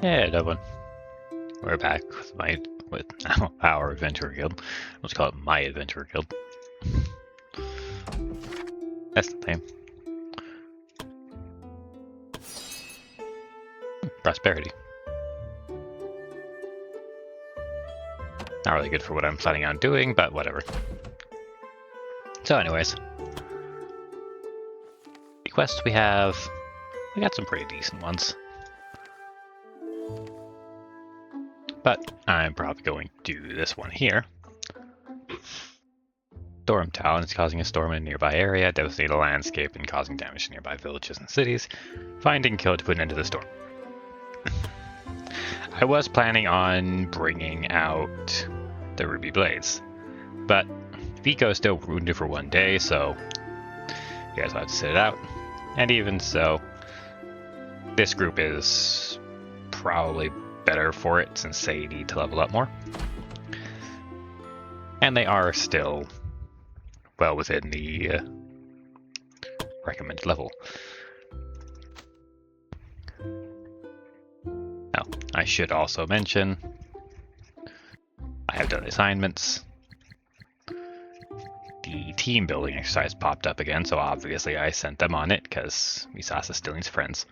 Yeah, that one. We're back with our adventure guild. Let's call it my adventure guild. That's the name. Prosperity. Not really good for what I'm planning on doing, but whatever. So anyways. The quests we got some pretty decent ones. But I'm probably going to do this one here. Storm Town is causing a storm in a nearby area, devastating the landscape and causing damage to nearby villages and cities. Find and kill to put an end to the storm. I was planning on bringing out the Ruby Blades, but Vico is still wounded for 1 day, so you guys will have to sit it out. And even so, this group is probably better for it since they need to level up more. And they are still well within the recommended level. Now, I should also mention I have done assignments. The team building exercise popped up again, so obviously I sent them on it because Misasa still needs friends.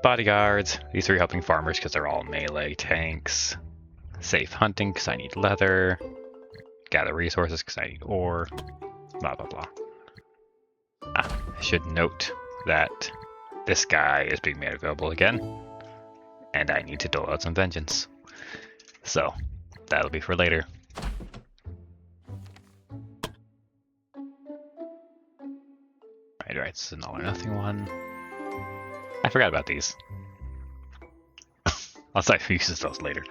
Bodyguards, these 3 helping farmers because they're all melee tanks. Safe hunting because I need leather. Gather resources because I need ore. Blah blah blah. I should note that this guy is being made available again, and I need to dole out some vengeance. So that'll be for later. Right, it's an all or nothing one. I forgot about these. I'll start to use those later.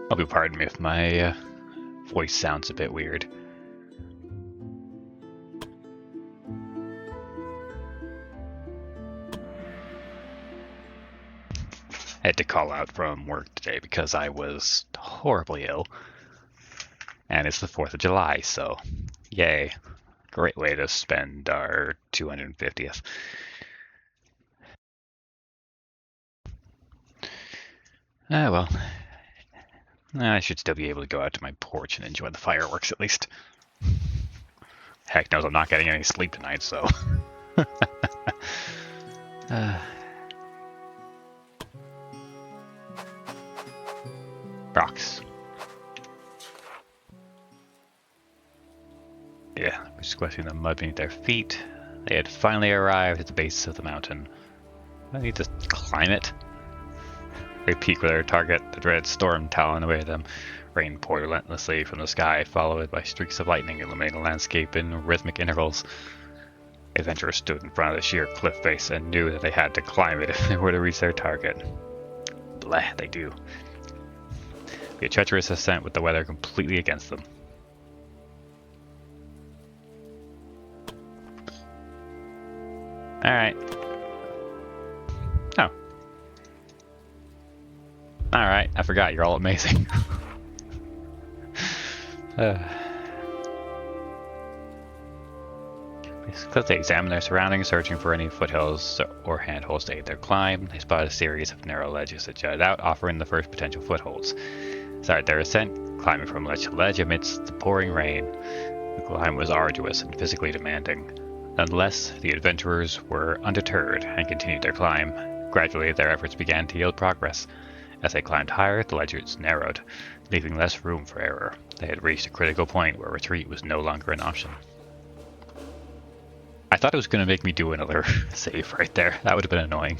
Hope you pardon me if my voice sounds a bit weird. I had to call out from work today because I was horribly ill. And it's the 4th of July, so yay. Great way to spend our 250th. Ah, well. I should still be able to go out to my porch and enjoy the fireworks at least. Heck knows I'm not getting any sleep tonight, so. Rocks. Yeah, squishing the mud beneath their feet. They had finally arrived at the base of the mountain. I need to climb it. They peak with their target, the dreaded storm talon awaited them. Rain poured relentlessly from the sky, followed by streaks of lightning illuminating the landscape in rhythmic intervals. The adventurers stood in front of the sheer cliff face and knew that they had to climb it if they were to reach their target. Bleh, they do. Be a treacherous ascent with the weather completely against them. Alright. Oh. Alright, I forgot, you're all amazing. They examined their surroundings, searching for any foothills or handholds to aid their climb. They spotted a series of narrow ledges that jutted out, offering the first potential footholds. Started their ascent, climbing from ledge to ledge amidst the pouring rain. The climb was arduous and physically demanding. Nonetheless, the adventurers were undeterred and continued their climb. Gradually, their efforts began to yield progress. As they climbed higher, the ledges narrowed, leaving less room for error. They had reached a critical point where retreat was no longer an option. I thought it was going to make me do another save right there. That would have been annoying.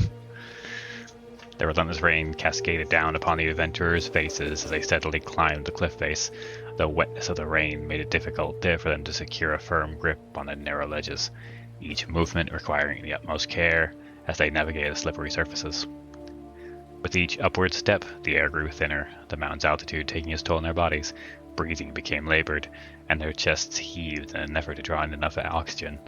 The relentless rain cascaded down upon the adventurers' faces as they steadily climbed the cliff face. The wetness of the rain made it difficult for them to secure a firm grip on the narrow ledges, each movement requiring the utmost care as they navigated the slippery surfaces. With each upward step, the air grew thinner, the mountain's altitude taking its toll on their bodies. Breathing became labored, and their chests heaved in an effort to draw in enough oxygen.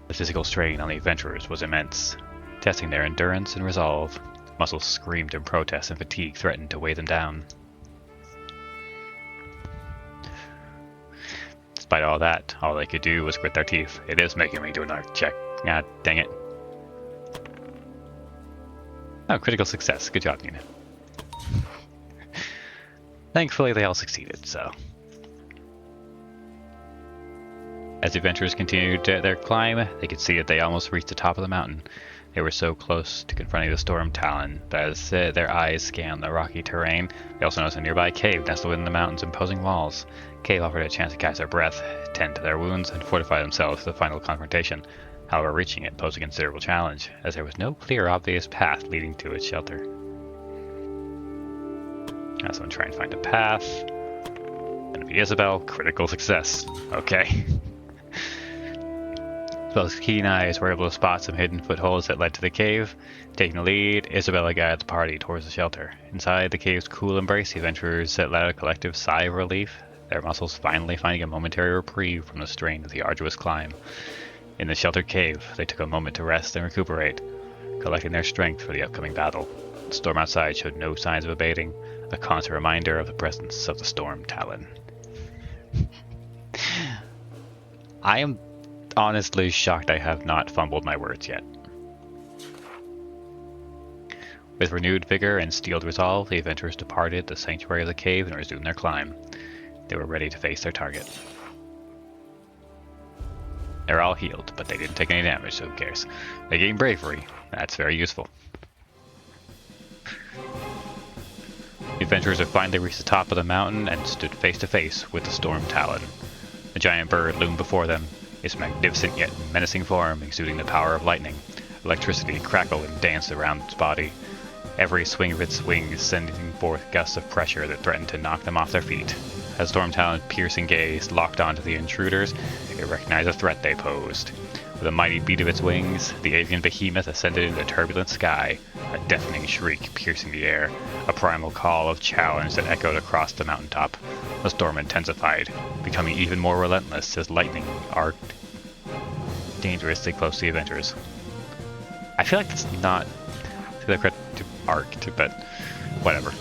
The physical strain on the adventurers was immense, testing their endurance and resolve. Muscles screamed in protest and fatigue threatened to weigh them down. Despite all that, all they could do was grit their teeth. It is making me do another check. Ah, dang it. Oh, critical success. Good job, Nina. Thankfully, they all succeeded, so. As the adventurers continued their climb, they could see that they almost reached the top of the mountain. They were so close to confronting the storm talon, but as their eyes scanned the rocky terrain, they also noticed a nearby cave nestled within the mountain's imposing walls. The cave offered a chance to catch their breath, tend to their wounds, and fortify themselves for the final confrontation. However, reaching it posed a considerable challenge, as there was no clear, obvious path leading to its shelter. Now someone try and find a path. Gonna be Isabel, critical success. Okay. Isabel's keen eyes were able to spot some hidden footholds that led to the cave. Taking the lead, Isabella guided the party towards the shelter. Inside the cave's cool embrace, the adventurers let out a collective sigh of relief, their muscles finally finding a momentary reprieve from the strain of the arduous climb. In the sheltered cave, they took a moment to rest and recuperate, collecting their strength for the upcoming battle. The storm outside showed no signs of abating, a constant reminder of the presence of the storm talon. I am honestly shocked I have not fumbled my words yet. With renewed vigor and steeled resolve, the adventurers departed the sanctuary of the cave and resumed their climb. They were ready to face their target. They're all healed, but they didn't take any damage, so who cares? They gained bravery. That's very useful. The adventurers had finally reached the top of the mountain and stood face to face with the storm talon. The giant bird loomed before them, its magnificent yet menacing form exuding the power of lightning. Electricity crackled and danced around its body, every swing of its wings sending forth gusts of pressure that threatened to knock them off their feet. As Storm Talon's piercing gaze locked onto the intruders, it recognized the threat they posed. With a mighty beat of its wings, the avian behemoth ascended into the turbulent sky, a deafening shriek piercing the air, a primal call of challenge that echoed across the mountaintop. The storm intensified, becoming even more relentless as lightning arced dangerously close to the adventurers. I feel like it's not the correct arced, but whatever.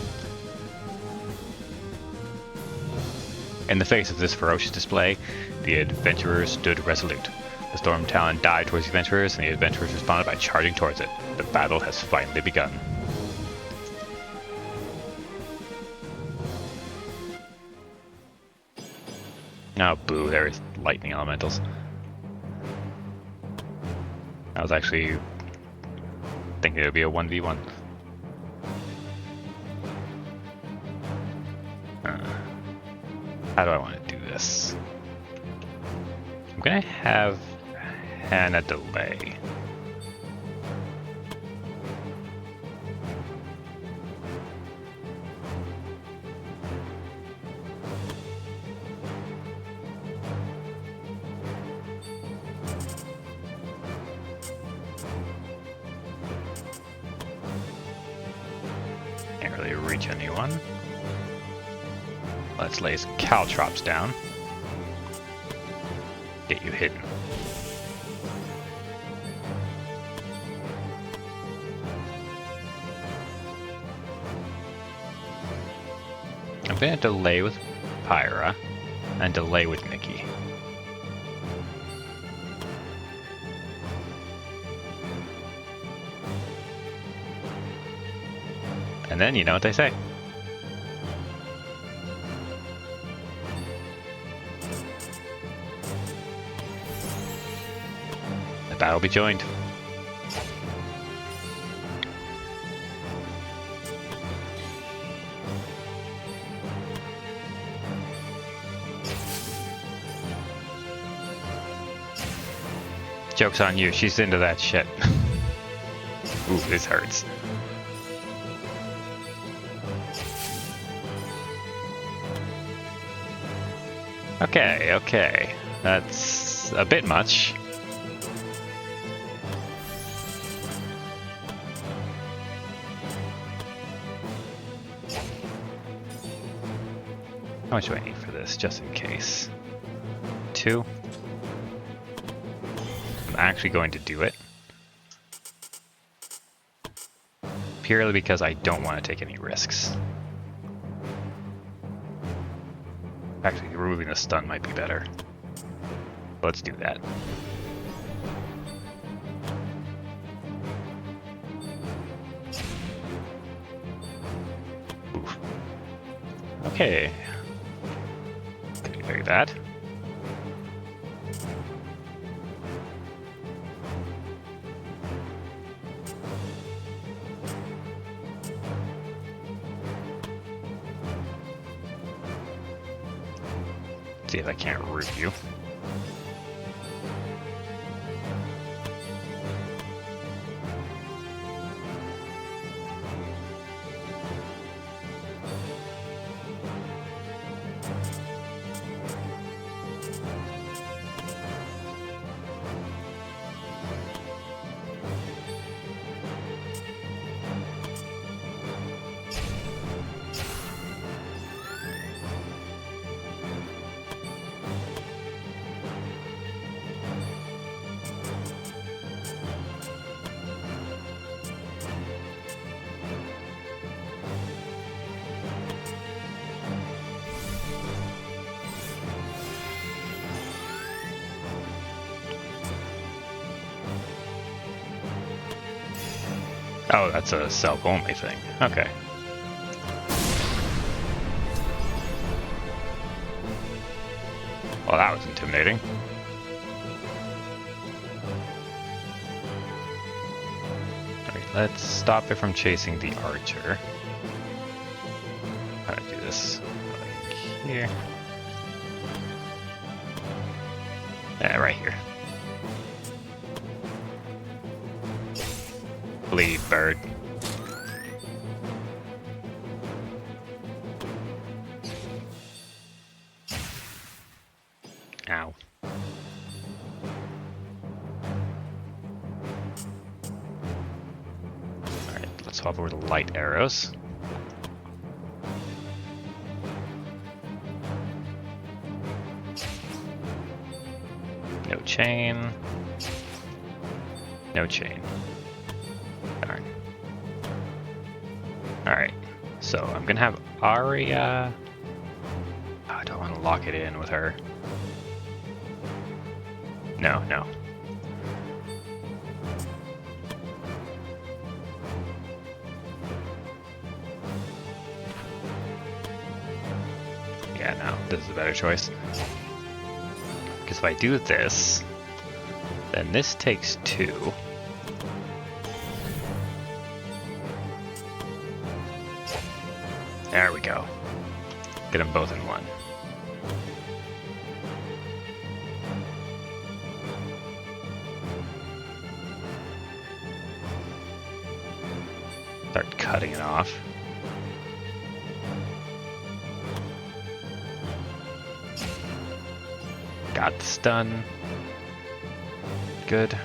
In the face of this ferocious display, the adventurers stood resolute. The storm talon dived towards the adventurers, and the adventurers responded by charging towards it. The battle has finally begun. Oh, boo, there's lightning elementals. I was actually thinking it would be a 1v1. How do I want to do this? I'm gonna have Hannah delay. Can't really reach anyone. Let's lay some caltrops down. Get you hidden. I'm gonna delay with Pyra and delay with Nikki. And then you know what they say. The battle be joined. Joke's on you, she's into that shit. Ooh, this hurts. Okay, okay. That's a bit much. How much do I need for this, just in case? 2. I'm actually going to do it. purely because I don't want to take any risks. Actually, removing the stun might be better. Let's do that. Oof. Okay. Could be very bad. See if I can't root you. Oh, that's a self-only thing. Okay. Well, that was intimidating. Alright, let's stop it from chasing the archer. How do I do this? Like here. Yeah, right here. Bleed, bird. Ow. Alright, let's hop over to light arrows. No chain. No chain. Darn. Alright, so I'm gonna have Arya. Oh, I don't want to lock it in with her. No, no. Yeah, no, this is a better choice. Because if I do this, then this takes 2. There we go. Get them both in one. Start cutting it off. Got the stun. Good.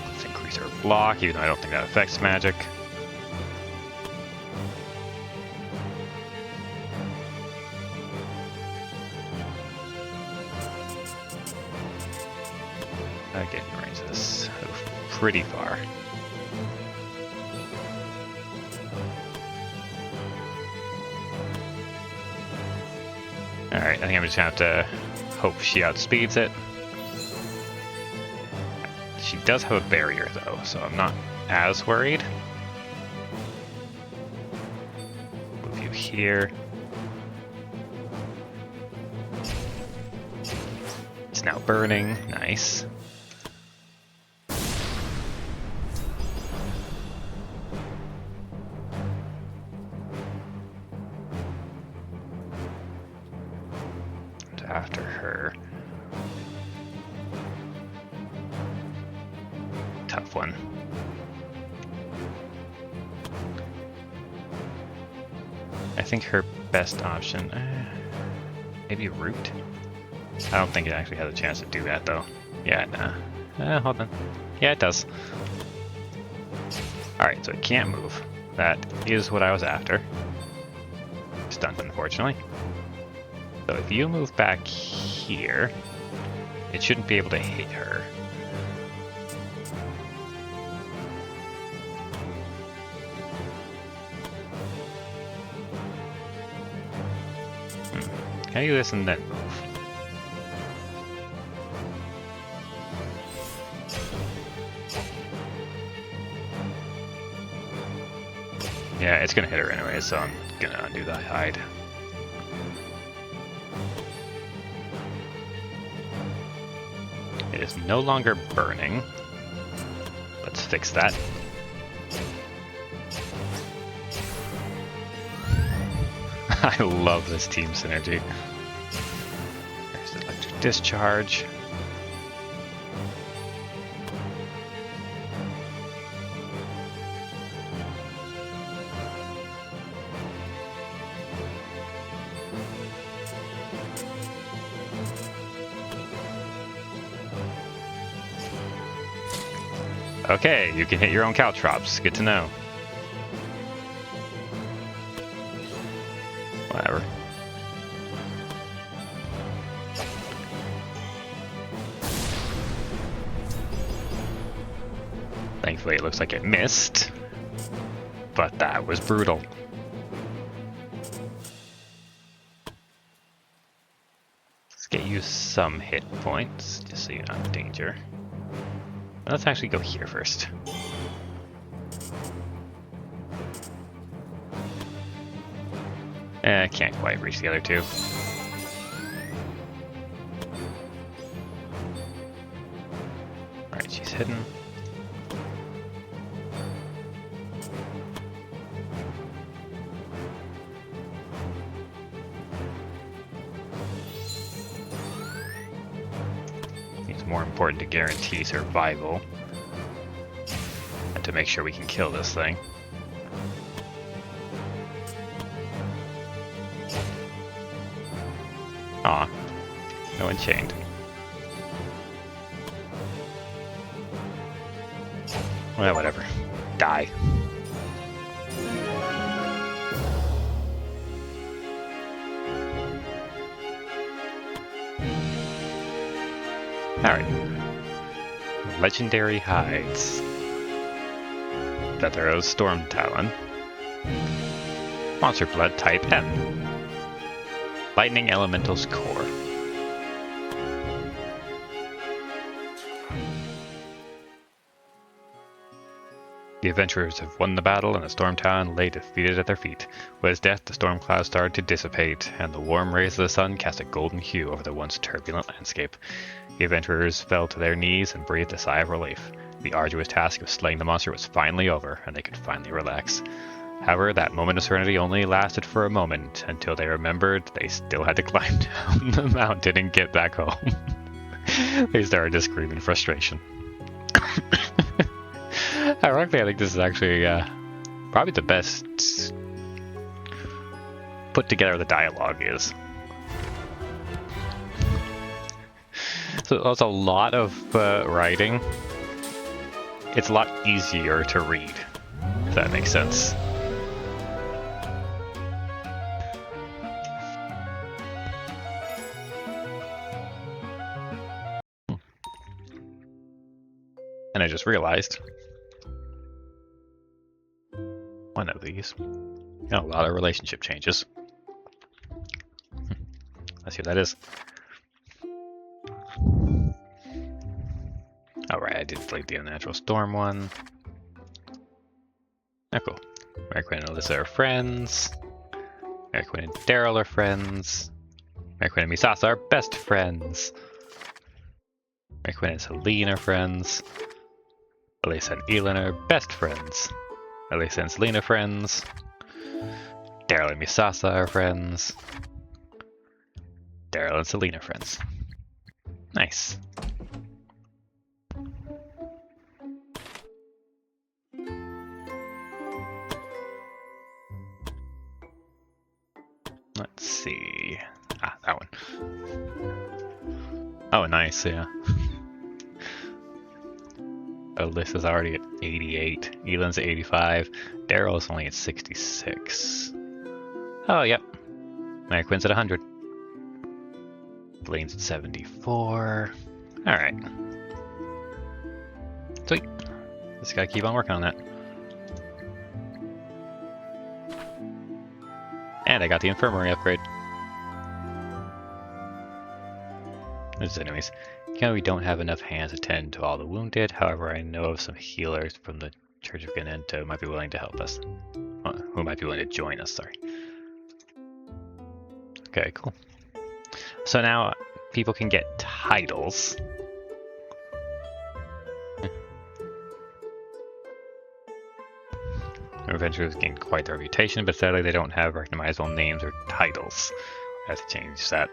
Let's increase our block, even though I don't think that affects magic. Getting range of this pretty far. Alright, I think I'm just gonna have to hope she outspeeds it. She does have a barrier though, so I'm not as worried. Move you here. It's now burning, nice. After her. Tough one. I think her best option, maybe root? I don't think it actually has a chance to do that though. Yeah, nah. Hold on. Yeah, it does. Alright, so it can't move. That is what I was after. Stunned, unfortunately. So if you move back here, it shouldn't be able to hit her. Can I do this and then move? Yeah, it's gonna hit her anyway, so I'm gonna undo the hide. It is no longer burning. Let's fix that. I love this team synergy. There's the electric discharge. Okay, you can hit your own caltrops. Good to know. Whatever. Thankfully, it looks like it missed, but that was brutal. Let's get you some hit points, just so you're not in danger. Let's actually go here first. Can't quite reach the other two. Alright, she's hidden. It's more important to guarantee survival and to make sure we can kill this thing. Aw, no one chained. Well, whatever. Die. Alright. Legendary hides. Feathero's Storm Talon. Monster Blood type M. Lightning Elemental's Core. The adventurers have won the battle, and the Storm Talon lay defeated at their feet. With his death, the storm clouds started to dissipate, and the warm rays of the sun cast a golden hue over the once turbulent landscape. The adventurers fell to their knees and breathed a sigh of relief. The arduous task of slaying the monster was finally over, and they could finally relax. However, that moment of serenity only lasted for a moment, until they remembered they still had to climb down the mountain and get back home. They started to scream in frustration. Ironically, I think this is actually probably the best put together the dialogue is. So that's a lot of writing. It's a lot easier to read, if that makes sense. And I just realized one of these got a lot of relationship changes. Let's see what that is. Alright, I did delete the unnatural storm one. Oh, cool. Mary Quinn and Alyssa are friends. Mary Quinn and Daryl are friends. Mary Quinn and Misasa are best friends. Mary Quinn and Celine are friends. Alyssa and Elin are best friends. Alyssa and Selena are friends. Daryl and Misasa are friends. Daryl and Selena are friends. Nice. Let's see. Ah, that one. Oh, nice, yeah. Alyssa's already at 88. Elin's at 85. Daryl's only at 66. Oh, yep. Mary Quinn's at 100. Blaine's at 74. Alright. Sweet. Just gotta keep on working on that. And I got the infirmary upgrade. Anyways, we don't have enough hands to tend to all the wounded. However, I know of some healers from the Church of Ganento who might be willing to help us. Who might be willing to join us, sorry. Okay, cool. So now people can get titles. Adventurers gain quite the reputation, but sadly they don't have recognizable names or titles. I have to change that.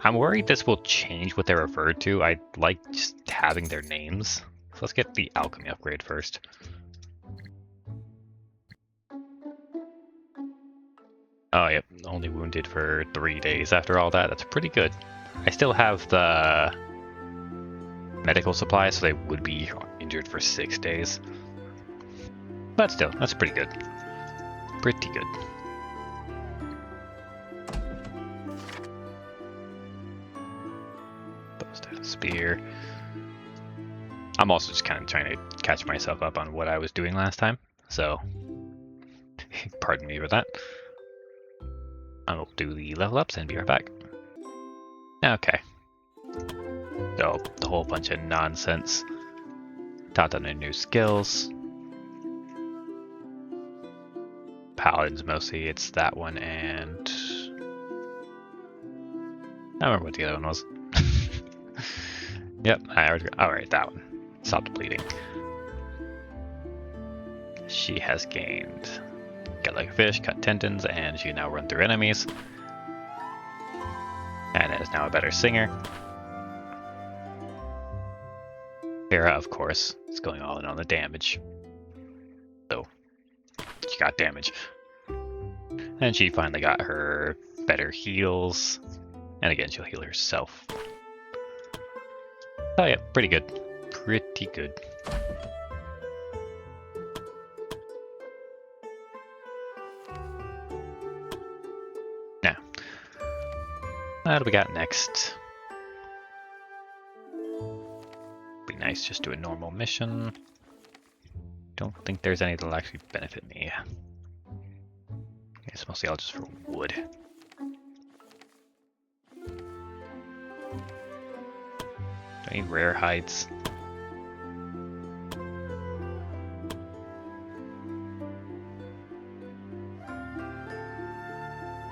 I'm worried this will change what they're referred to. I like just having their names. So let's get the alchemy upgrade first. Oh, yep. Only wounded for 3 days after all that. That's pretty good. I still have the medical supplies, so they would be injured for 6 days. But still, that's pretty good. Pretty good. Post out a spear. I'm also just kind of trying to catch myself up on what I was doing last time, so pardon me for that. I will do the level ups and be right back. Okay. So, the whole bunch of nonsense. Taught them their new skills. Paladins mostly, it's that one and... I don't remember what the other one was. Yep, alright, that one. Stopped bleeding. She has gained Get Like a Fish, Cut Tendons, and she can now run through enemies. And is now a better singer. Hera, of course, is going all in on the damage. So, she got damage. And she finally got her better heals. And again, she'll heal herself. Oh yeah, pretty good. Pretty good. Now, what do we got next? Be nice just do a normal mission. Don't think there's any that'll actually benefit me. It's mostly all just for wood. Any rare hides?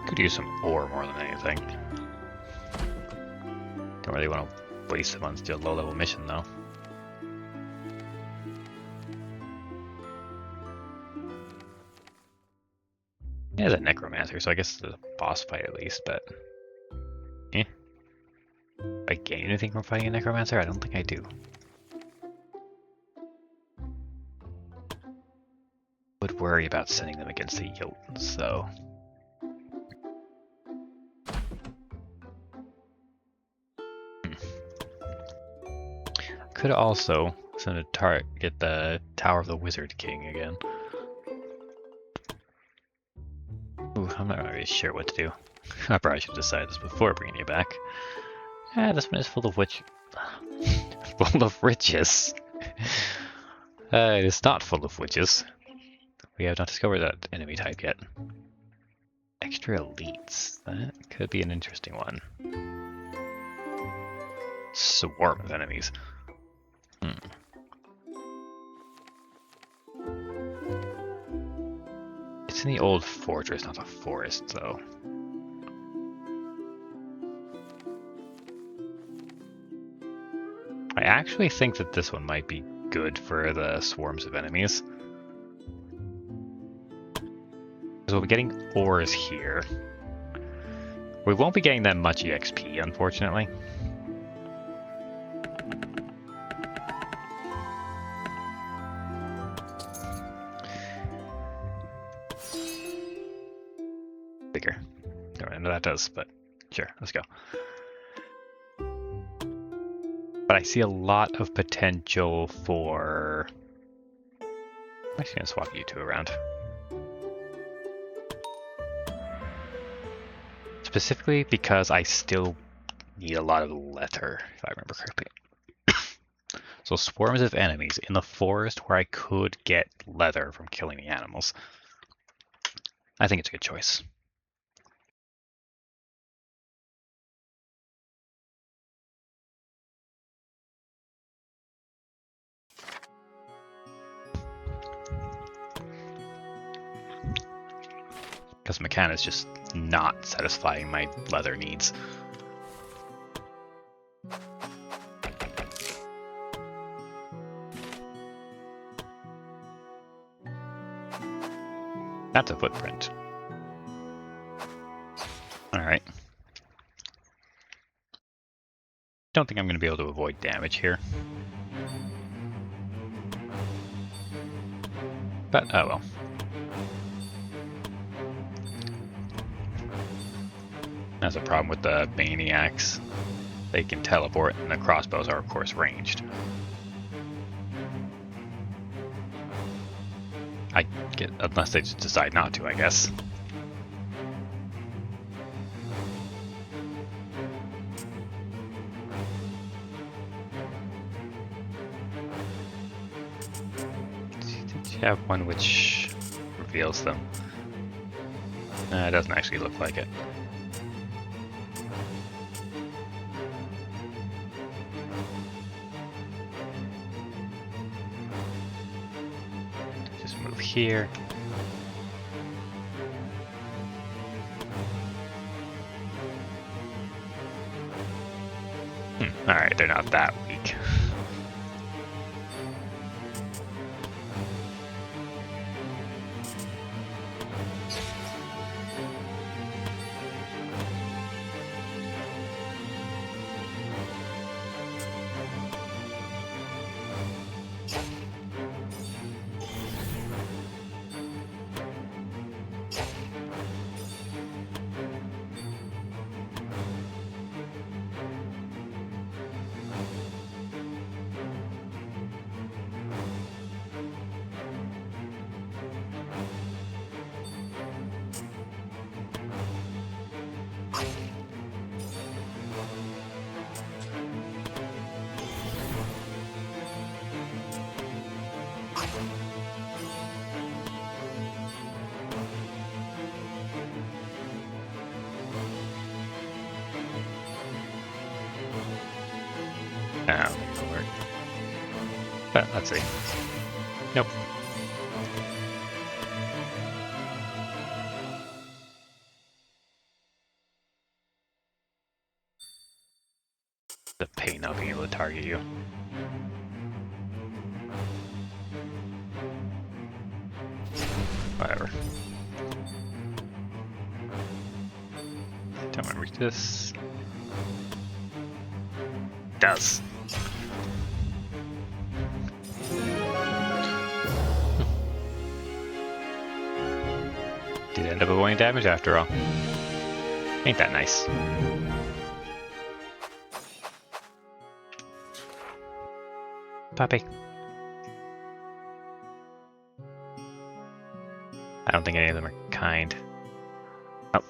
Could use some ore more than anything. Don't really want to waste them on still low-level mission though. Yeah, there's a necromancer, so I guess it's a boss fight at least, but... eh. Do I gain anything from fighting a necromancer? I don't think I do. Would worry about sending them against the Jotuns, though. Could also send a target the Tower of the Wizard King again. Ooh, I'm not really sure what to do. I probably should decide this before bringing you back. This one is full of full of riches. It is not full of witches. We have not discovered that enemy type yet. Extra elites. That could be an interesting one. Swarm of enemies. It's in the old fortress, not the forest, though. I actually think that this one might be good for the swarms of enemies. So we'll be getting ores here. We won't be getting that much EXP, unfortunately. Bigger. Don't really know what that does, but sure, let's go. But I see a lot of potential for... I'm actually going to swap you two around. Specifically because I still need a lot of leather, if I remember correctly. So swarms of enemies in the forest where I could get leather from killing the animals. I think it's a good choice. because Mechanic is just not satisfying my leather needs. That's a footprint. Alright. Don't think I'm going to be able to avoid damage here. But, oh well. That's a problem with the maniacs. They can teleport, and the crossbows are, of course, ranged. Unless they just decide not to, I guess. Did you have one which reveals them? It doesn't actually look like it. Just move here. Alright, they're not that weak. It'll work. But let's see. Nope. The pain of being able to target you. Whatever. Don't want to reach this. Does. Did end up avoiding damage after all. Ain't that nice? Puppy. I don't think any of them are kind. Oh,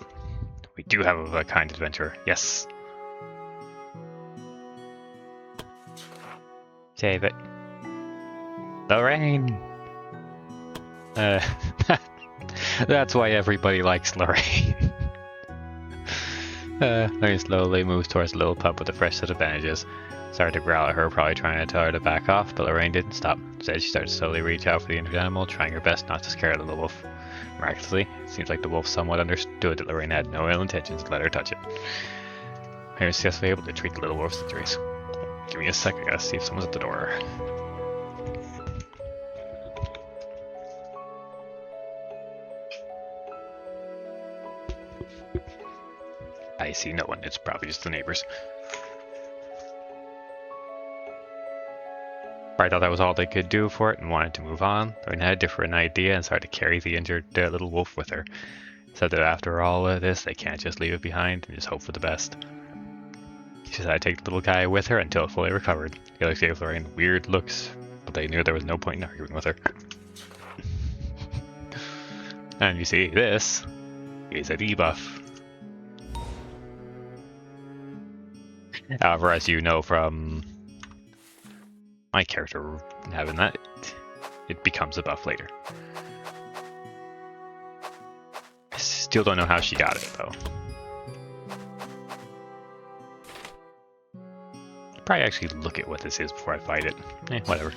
we do have a kind adventurer. Yes. Save it. Lorraine! That's why everybody likes Lorraine. Lorraine slowly moves towards the little pup with a fresh set of bandages. Started to growl at her, probably trying to tell her to back off, but Lorraine didn't stop. Instead, she started to slowly reach out for the injured animal, trying her best not to scare the little wolf. Miraculously, it seems like the wolf somewhat understood that Lorraine had no ill intentions to let her touch it. I was successfully able to treat the little wolf's injuries. Give me a sec, I gotta see if someone's at the door. I see no one, it's probably just the neighbors. I thought that was all they could do for it and wanted to move on. Lorraine had a different idea and started to carry the injured little wolf with her. Said that after all of this, they can't just leave it behind and just hope for the best. She decided to take the little guy with her until it fully recovered. The others gave Lorraine weird looks, but they knew there was no point in arguing with her. And you see, this is a debuff. However, as you know from my character having that, it becomes a buff later. I still don't know how she got it, though. Probably actually look at what this is before I fight it. Whatever.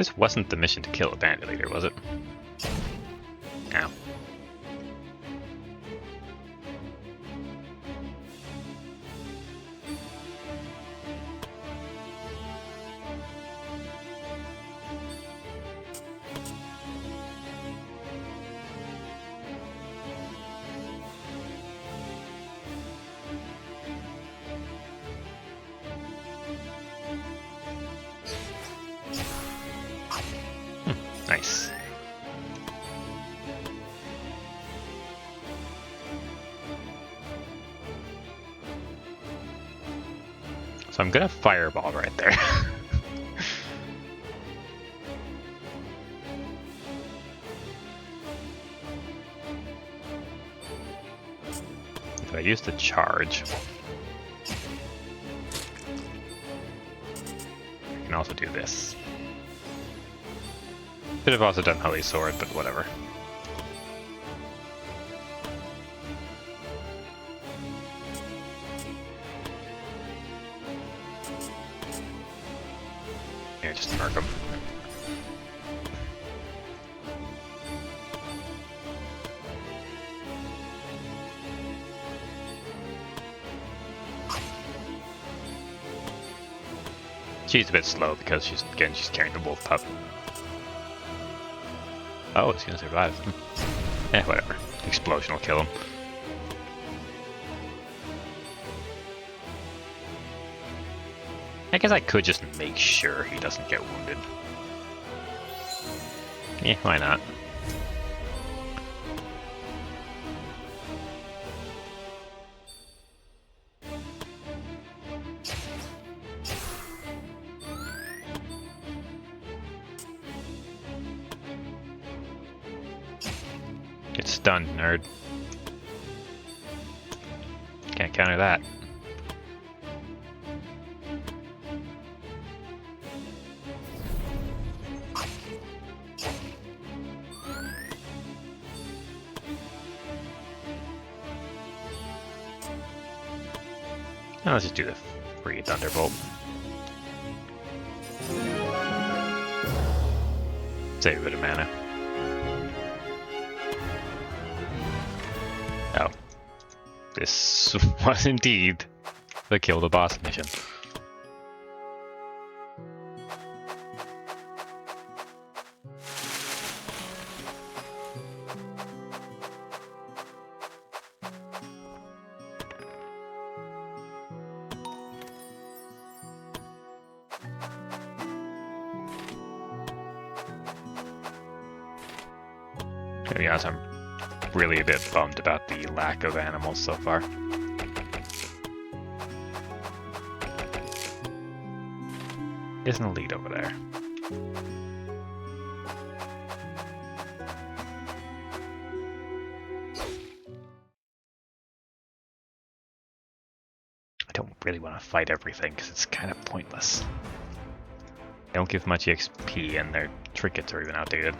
This wasn't the mission to kill a bandit leader, was it? Ow. Nice. So I'm gonna fireball right there. If I use the charge, I can also do this. Could have also done Holy Sword, but whatever. Here, just mark them. She's a bit slow because she's carrying the wolf pup. Oh, it's gonna survive. Whatever. Explosion will kill him. I guess I could just make sure he doesn't get wounded. Yeah, why not? Get stunned, nerd. Can't counter that. Now let's just do the free Thunderbolt. Save a bit of mana. Oh. This was indeed the kill the boss mission. To be honest, I'm really a bit bummed about the lack of animals so far. Isn't a lead over there? I don't really want to fight everything because it's kind of pointless. They don't give much XP and their trinkets are even outdated.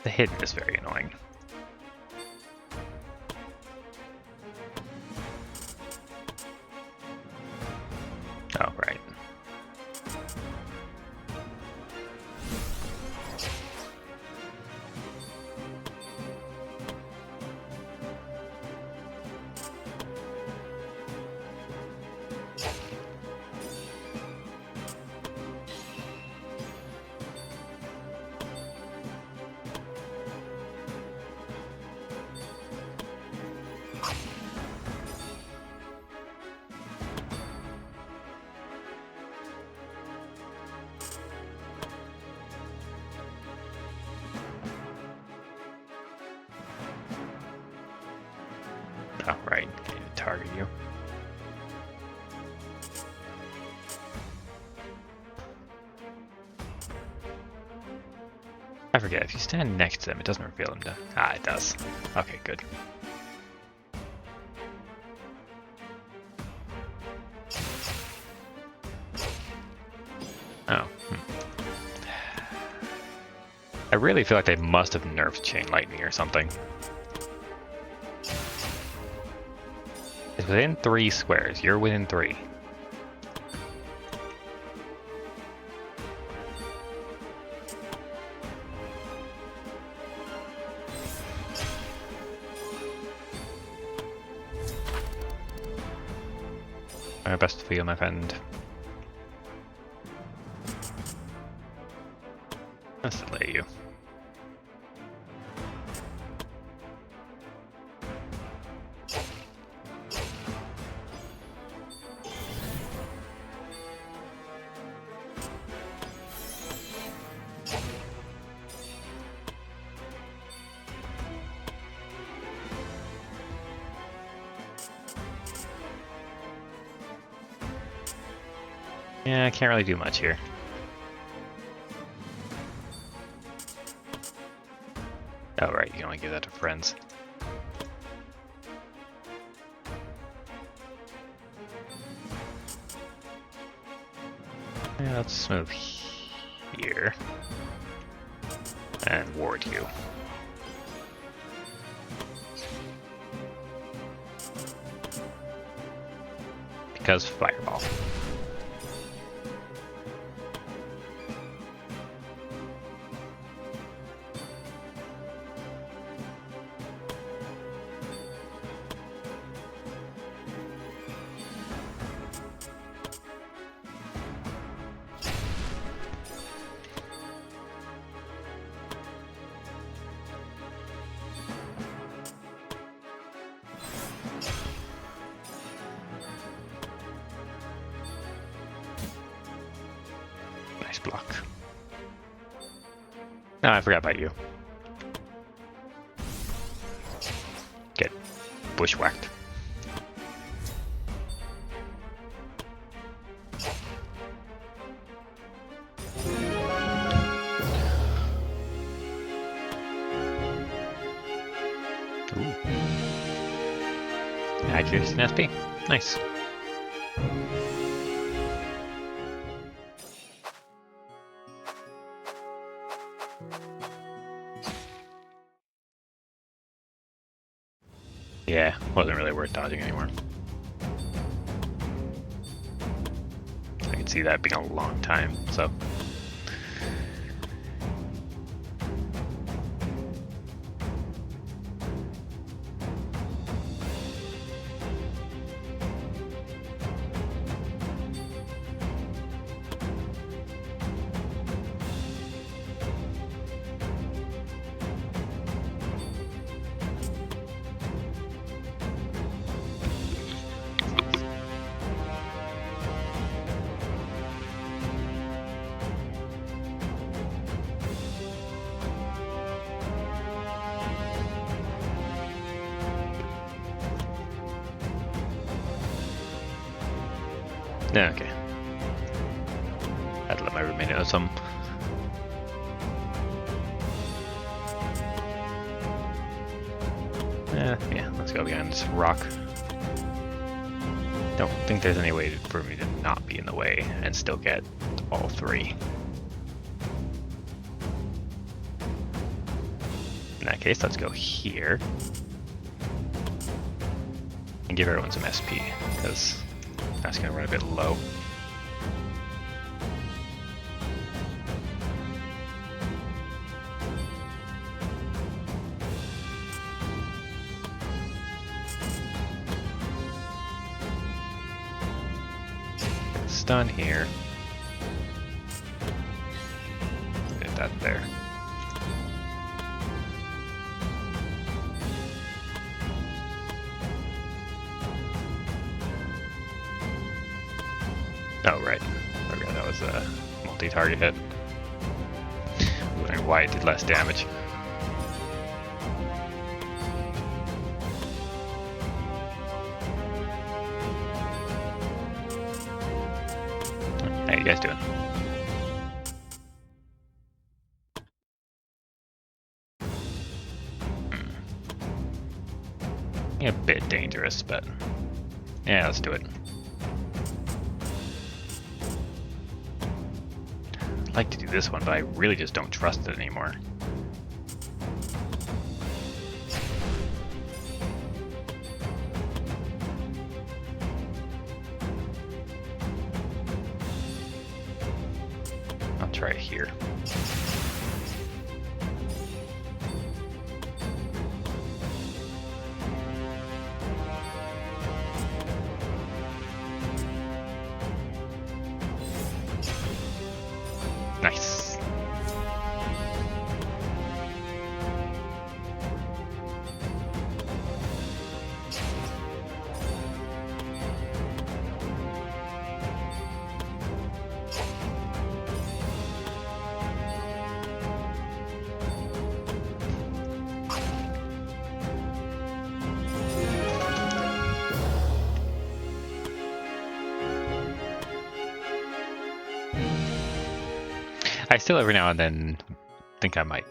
The hidden is very annoying. Oh, right. Oh, right. I need to target you. I forget, if you stand next to them, it doesn't reveal them, does it? Ah, it does. Okay, good. Oh. I really feel like they must have nerfed Chain Lightning or something. It's within 3 squares. You're within 3. My best for you, my friend. Let's delay you. Yeah, I can't really do much here. Oh, right, you can only give that to friends. Yeah, let's move here. And ward you. Because fireball. Nice block. No, I forgot about you. Get bushwhacked. Ooh. Accuracy and SP. Nice. Yeah, wasn't really worth dodging anymore. I can see that being a long time, so. Yeah, okay. Had to let my roommate know some. Yeah, let's go behind this rock. Don't think there's any way for me to not be in the way and still get all 3. In that case, let's go here. And give everyone some SP, because that's going to run a bit low. Stun here. Get that there. Oh, right. Okay, that was a multi-target hit. Wondering why it did less damage. How you guys doing? A bit dangerous, but yeah, let's do it. I'd like to do this one, but I really just don't trust it anymore. I'll try it here. Nice. I still every now and then think I might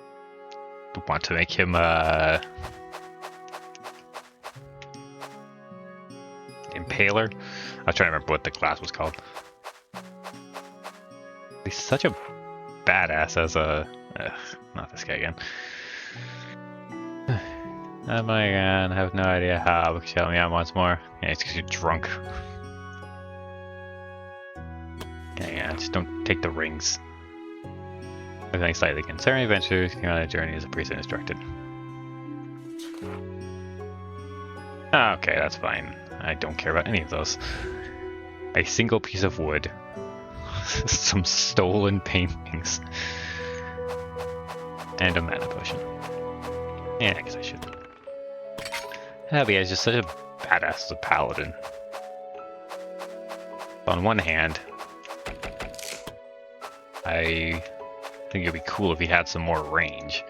want to make him Impaler. I was trying to remember what the class was called. He's such a badass as a... not this guy again. Oh my god, I have no idea how, because you help me out once more. Yeah, it's because you're drunk. Okay, yeah, just don't take the rings. Looking slightly concerned, adventurers came on a journey as a priest instructed. Okay, that's fine. I don't care about any of those. A single piece of wood. Some stolen paintings. And a mana potion. Yeah, I guess I should. Yeah, but yeah, he's just such a badass as a paladin. On one hand, I think it'd be cool if he had some more range.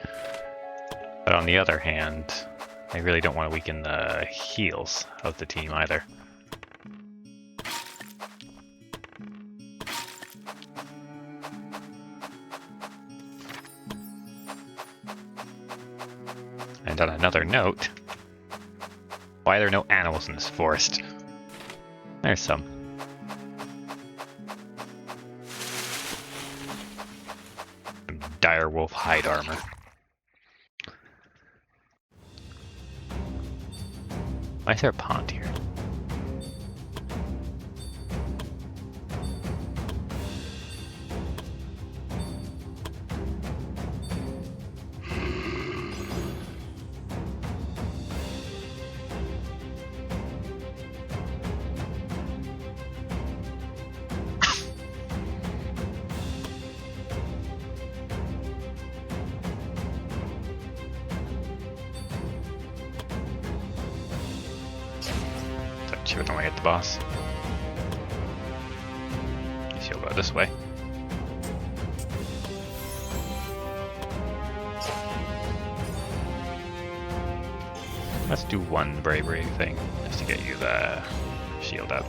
But on the other hand, I really don't want to weaken the heals of the team either. And on another note, why are there no animals in this forest? There's some. Dire wolf hide armor. Why is there a pond here? Sure, don't want to get the boss. Guess you'll go this way. Let's do one bravery thing just to get you the shield up.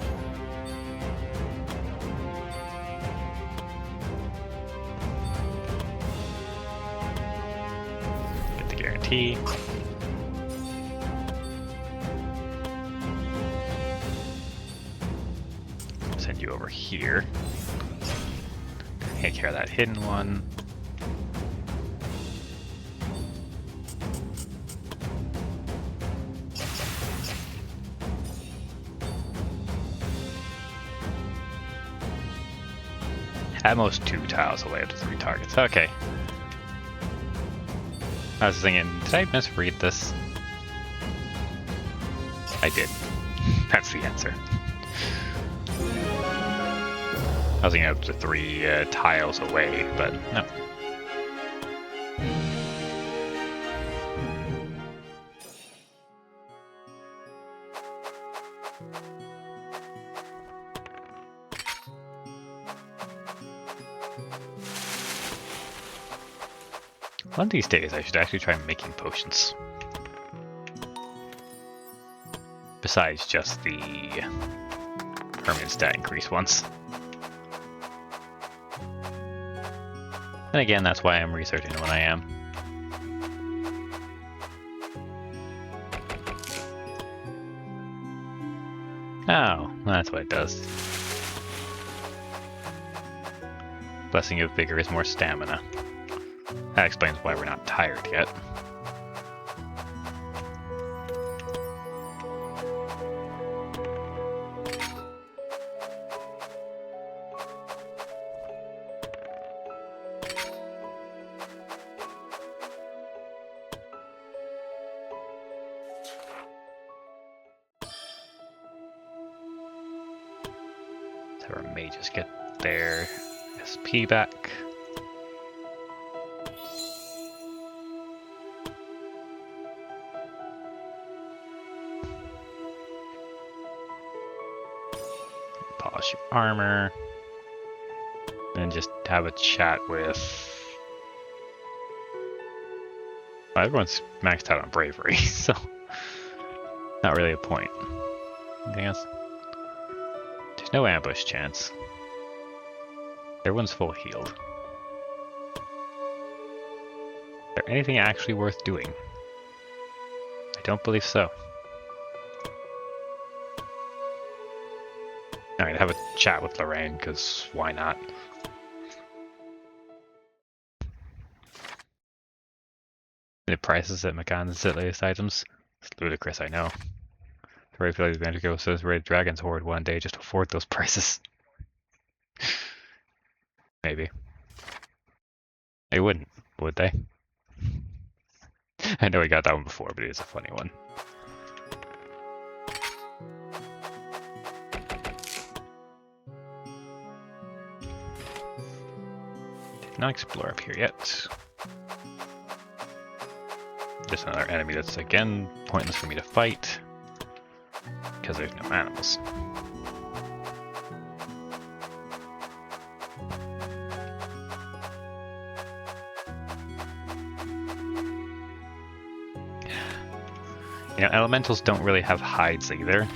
Get the guarantee. Send you over here. Take care of that hidden one. At most 2 tiles away up to 3 targets. Okay. I was thinking, did I misread this? I did. That's the answer. I was thinking up to 3 tiles away, but no. One of these days I should actually try making potions. Besides just the permanent stat increase ones. And again, that's why I'm researching when I am. Oh, that's what it does. Blessing of Vigor is more stamina. That explains why we're not tired yet. So our mages get their SP back. Polish your armor. And just have a chat with... Well, everyone's maxed out on bravery, so not really a point. Anything else? There's no ambush chance. Everyone's full healed. Is there anything actually worth doing? I don't believe so. Alright, have a chat with Lorraine, because why not? The prices at McCann's at latest items? It's ludicrous, I know. I really feel like the Adventure says Red Dragon's Horde one day just to afford those prices. Maybe. They wouldn't, would they? I know we got that one before, but it is a funny one. Did not explore up here yet. Just another enemy that's again pointless for me to fight because there's no animals. You know, elementals don't really have hides either.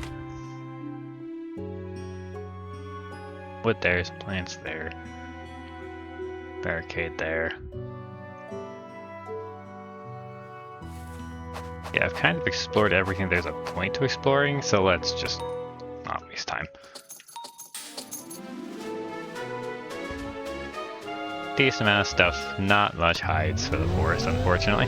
Wood there, some plants there. Barricade there. Yeah, I've kind of explored everything there's a point to exploring, so let's just not waste time. Decent amount of stuff, not much hides for the forest, unfortunately.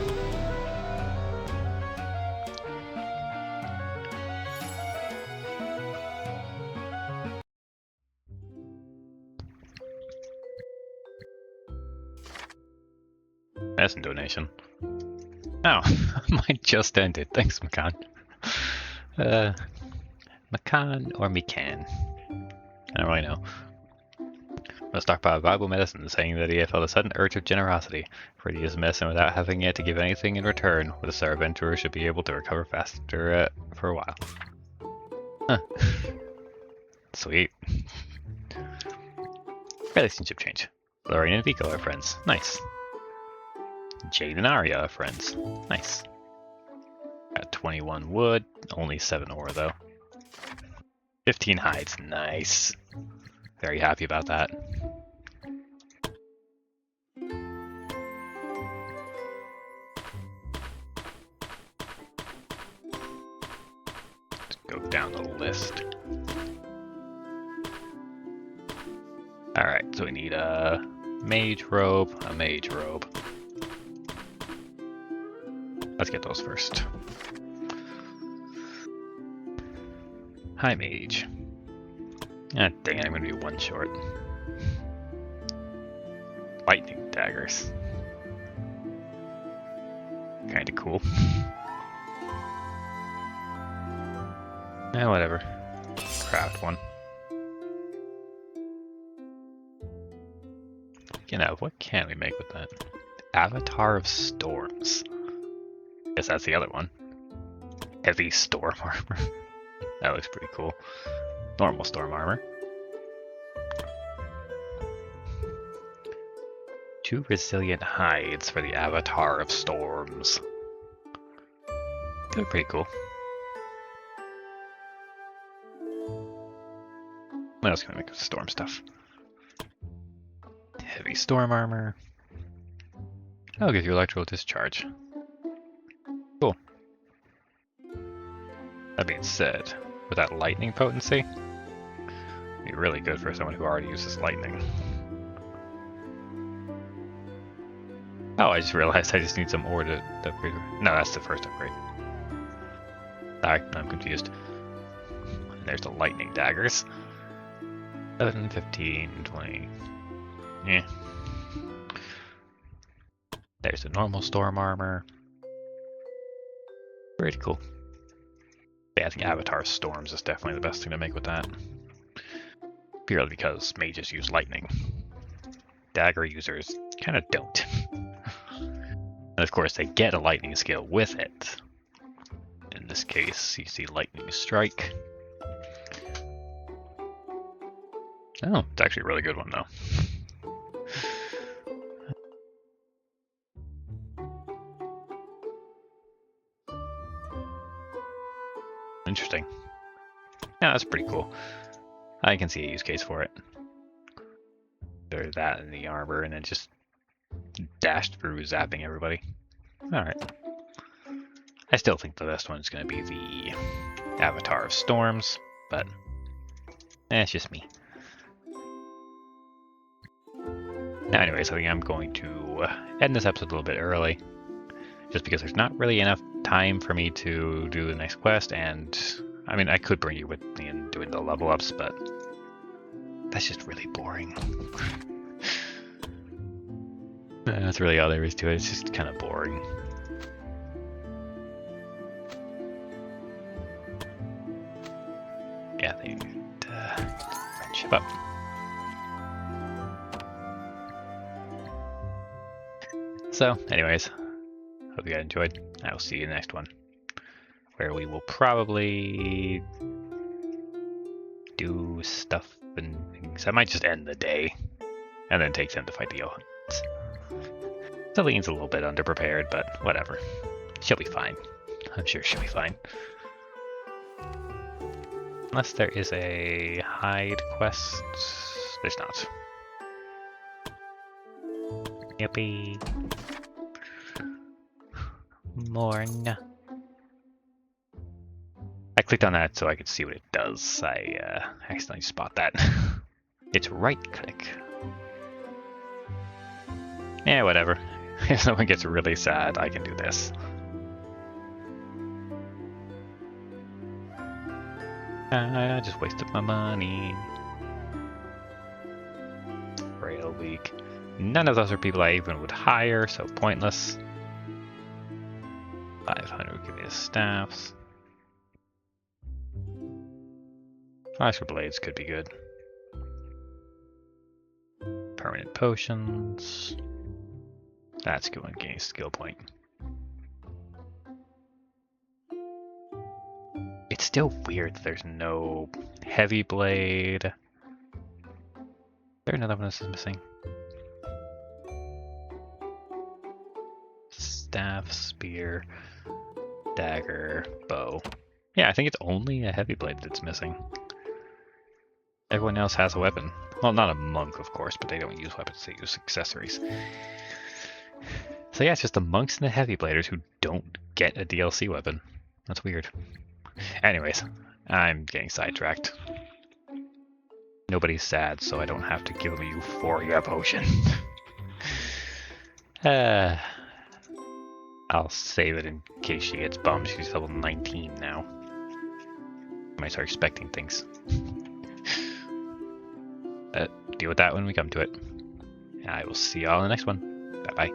Medicine donation. Oh, mine just ended. Thanks, McCann. McCann or McCann? I don't really know. Let's talk about Bible medicine, saying that he had felt a sudden urge of generosity for to use medicine without having yet to give anything in return. With a Star Adventurer should be able to recover faster for a while. Huh. Sweet. Relationship change. Lorraine and Vico are friends. Nice. Jade and Arya are friends. Nice. Got 21 wood, only 7 ore though. 15 hides, nice. Very happy about that. Let's go down the list. Alright, so we need a mage robe, Let's get those first. Hi, mage. Ah, dang it, I'm gonna be one short. Lightning daggers. Kinda cool. Eh, whatever. Craft one. You know, what can we make with that? Avatar of Storms. Guess that's the other one. Heavy storm armor. That looks pretty cool. Normal storm armor. 2 resilient hides for the Avatar of Storms. They're pretty cool. What else can I make with storm stuff? Heavy storm armor. That'll give you electrical discharge. Cool. That being said, with that lightning potency. Be really good for someone who already uses lightning. Oh, I just realized I just need some ore to upgrade. No, that's the first upgrade. Sorry, I'm confused. And there's the lightning daggers. 11, 15, 20. Yeah. There's the normal storm armor. Pretty cool. Yeah, I think Avatar Storms is definitely the best thing to make with that. Purely because mages use lightning. Dagger users kind of don't. And of course, they get a lightning skill with it. In this case, you see Lightning Strike. Oh, it's actually a really good one, though. Interesting. Yeah, that's pretty cool. I can see a use case for it. There's that in the armor, and then just dash through, zapping everybody. Alright. I still think the best one is going to be the Avatar of Storms, but it's just me. Now, anyways, I think I'm going to end this episode a little bit early, just because there's not really enough time for me to do the next quest, and I mean, I could bring you with me in doing the level ups, but that's just really boring. That's really all there is to it. It's just kind of boring. Yeah, they need friendship up. So, anyways, hope you guys enjoyed. I will see you in the next one, where we will probably do stuff and things. I might just end the day and then take them to fight the Ohans. Celine's a little bit underprepared, but whatever. She'll be fine. I'm sure she'll be fine. Unless there is a hide quest. There's not. Yippee. Morn. I clicked on that so I could see what it does. I accidentally spot that. It's right click. Yeah, whatever. If someone gets really sad, I can do this. I just wasted my money. Frail weak. None of those are people I even would hire, so pointless. 500 would give me the staffs. Flash blades could be good. Permanent potions. That's good one, gain skill point. It's still weird that there's no heavy blade. Is there another one that's missing? Staff, spear, dagger, bow. Yeah, I think it's only a heavy blade that's missing. Everyone else has a weapon. Well, not a monk, of course, but they don't use weapons, they use accessories. So yeah, it's just the monks and the heavy bladers who don't get a DLC weapon. That's weird. Anyways, I'm getting sidetracked. Nobody's sad, so I don't have to give them a euphoria potion. I'll save it in case she gets bummed. She's level 19 now. I might start expecting things. Deal with that when we come to it. I will see y'all in the next one. Bye-bye.